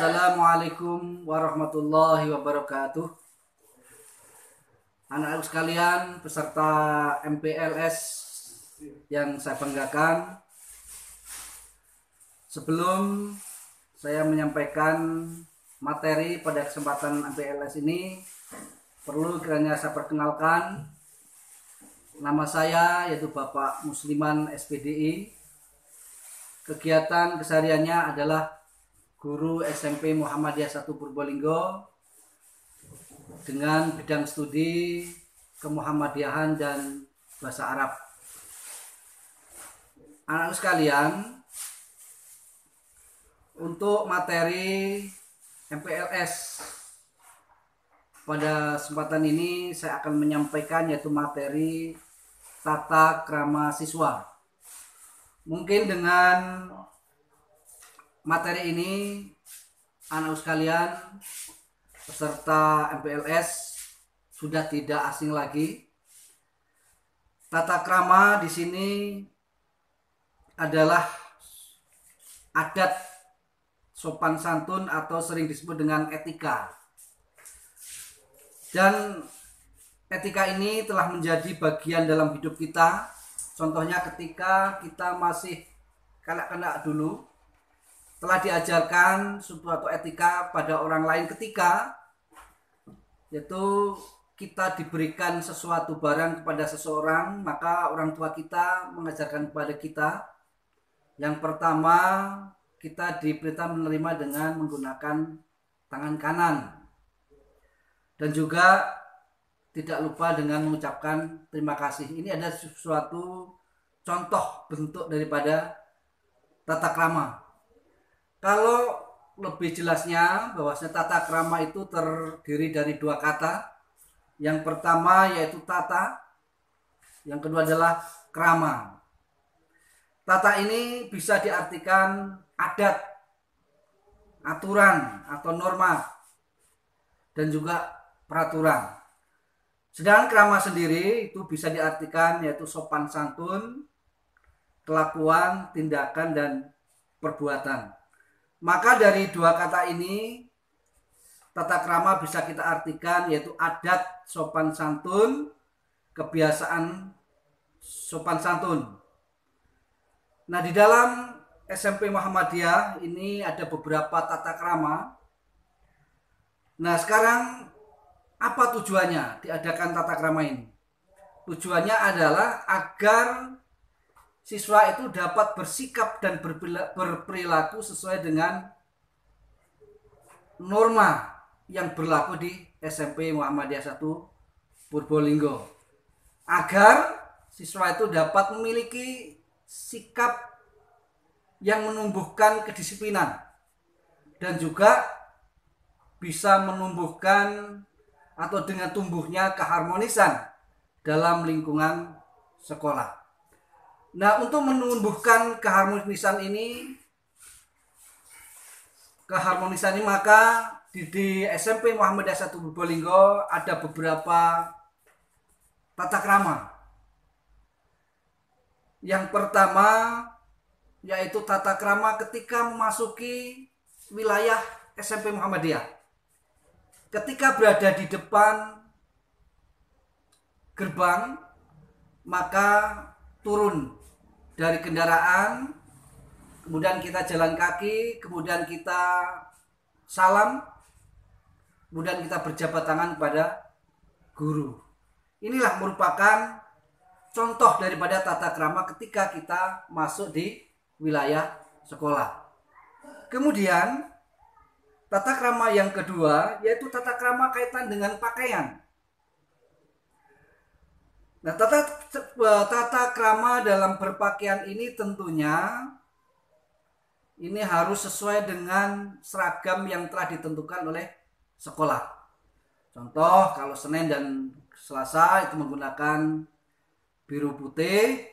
Assalamualaikum warahmatullahi wabarakatuh. Anak-anak sekalian, peserta MPLS yang saya banggakan, sebelum saya menyampaikan materi pada kesempatan MPLS ini, perlu kiranya saya perkenalkan. Nama saya yaitu Bapak Musliman SPDI. Kegiatan kesehariannya adalah guru SMP Muhammadiyah 1 Purbolinggo dengan bidang studi kemuhammadiyahan dan bahasa Arab. Anak-anak sekalian, untuk materi MPLS pada kesempatan ini saya akan menyampaikan yaitu materi tata krama siswa. Mungkin dengan materi ini anak sekalian peserta MPLS sudah tidak asing lagi. Tata krama di sini adalah adat sopan santun atau sering disebut dengan etika. Dan etika ini telah menjadi bagian dalam hidup kita. Contohnya ketika kita masih kanak-kanak dulu, telah diajarkan suatu etika pada orang lain ketika yaitu kita diberikan sesuatu barang kepada seseorang, maka orang tua kita mengajarkan kepada kita yang pertama, kita diperintah menerima dengan menggunakan tangan kanan, dan juga tidak lupa dengan mengucapkan terima kasih. Ini ada suatu contoh bentuk daripada tata krama. Kalau lebih jelasnya, bahwasanya tata krama itu terdiri dari dua kata. Yang pertama yaitu tata, yang kedua adalah krama. Tata ini bisa diartikan adat, aturan atau norma, dan juga peraturan. Sedangkan krama sendiri itu bisa diartikan yaitu sopan santun, kelakuan, tindakan, dan perbuatan. Maka dari dua kata ini, tata krama bisa kita artikan yaitu adat sopan santun, kebiasaan sopan santun. Nah, di dalam SMP Muhammadiyah ini ada beberapa tata krama. Nah, sekarang apa tujuannya diadakan tata krama ini? Tujuannya adalah agar siswa itu dapat bersikap dan berperilaku sesuai dengan norma yang berlaku di SMP Muhammadiyah 1 Purbolinggo, agar siswa itu dapat memiliki sikap yang menumbuhkan kedisiplinan dan juga bisa menumbuhkan atau dengan tumbuhnya keharmonisan dalam lingkungan sekolah. Nah, untuk menumbuhkan keharmonisan ini maka di SMP Muhammadiyah 1 Purbolinggo ada beberapa tata krama. Yang pertama yaitu tata krama ketika memasuki wilayah SMP Muhammadiyah. Ketika berada di depan gerbang, maka turun dari kendaraan, kemudian kita jalan kaki, kemudian kita salam, kemudian kita berjabat tangan kepada guru. Inilah merupakan contoh daripada tata krama ketika kita masuk di wilayah sekolah. Kemudian tata krama yang kedua yaitu tata krama kaitan dengan pakaian. Nah, tata krama dalam berpakaian ini tentunya ini harus sesuai dengan seragam yang telah ditentukan oleh sekolah. Contoh, kalau Senin dan Selasa itu menggunakan biru putih,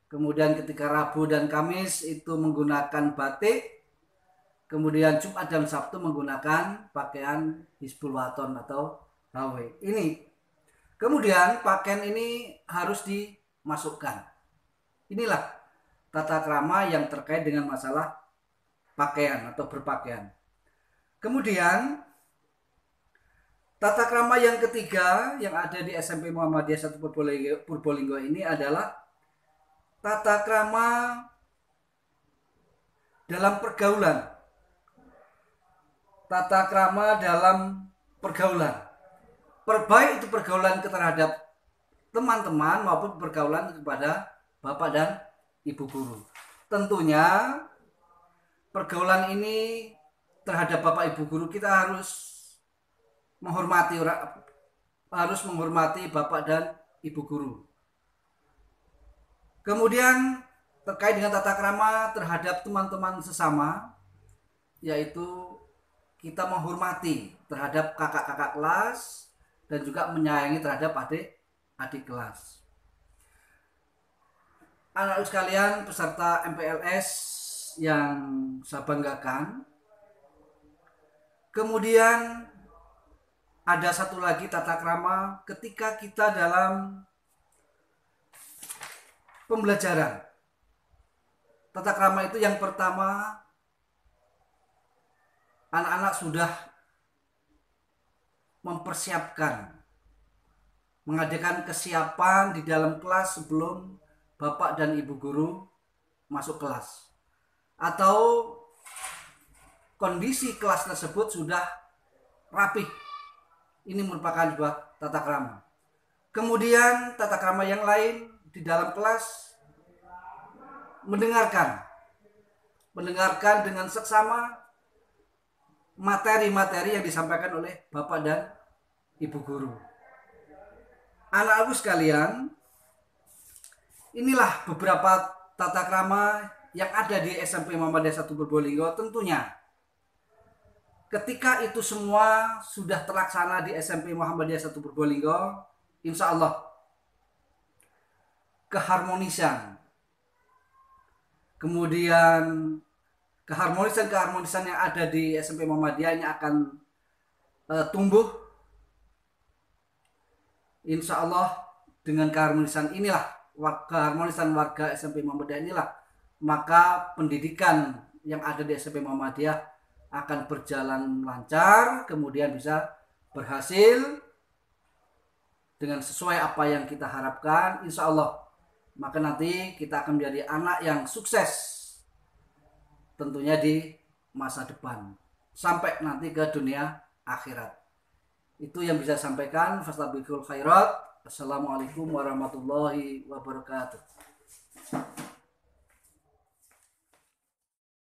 kemudian ketika Rabu dan Kamis itu menggunakan batik, kemudian Jumat dan Sabtu menggunakan pakaian Hizbul Waton atau HW. Ini kemudian pakaian ini harus dimasukkan. Inilah tata krama yang terkait dengan masalah pakaian atau berpakaian. Kemudian tata krama yang ketiga yang ada di SMP Muhammadiyah 1 Purbolinggo ini adalah tata krama dalam pergaulan. Tata krama dalam pergaulan. Baik itu pergaulan terhadap teman-teman maupun pergaulan kepada bapak dan ibu guru. Tentunya pergaulan ini terhadap bapak ibu guru kita harus menghormati bapak dan ibu guru. Kemudian terkait dengan tata krama terhadap teman-teman sesama, yaitu kita menghormati terhadap kakak-kakak kelas dan juga menyayangi terhadap adik kelas. Anak-anak sekalian peserta MPLS yang saya banggakan. Kemudian ada satu lagi tata krama ketika kita dalam pembelajaran. Tata krama itu yang pertama, anak-anak sudah mempersiapkan, mengadakan kesiapan di dalam kelas sebelum bapak dan ibu guru masuk kelas. Atau kondisi kelas tersebut sudah rapih. Ini merupakan sebuah tata krama. Kemudian tata krama yang lain di dalam kelas mendengarkan dengan seksama materi-materi yang disampaikan oleh bapak dan ibu guru. Anak-anak sekalian, inilah beberapa tata krama yang ada di SMP Muhammadiyah 1 Purbolinggo. Tentunya ketika itu semua sudah terlaksana di SMP Muhammadiyah 1 Purbolinggo, insya Allah keharmonisan, kemudian keharmonisan yang ada di SMP Muhammadiyah ini akan tumbuh. Insya Allah dengan keharmonisan inilah, keharmonisan warga SMP Muhammadiyah inilah, maka pendidikan yang ada di SMP Muhammadiyah akan berjalan lancar, kemudian bisa berhasil dengan sesuai apa yang kita harapkan, insya Allah. Maka nanti kita akan menjadi anak yang sukses tentunya di masa depan sampai nanti ke dunia akhirat. Itu yang bisa saya sampaikan. Fastabiqul khairat. Assalamualaikum warahmatullahi wabarakatuh.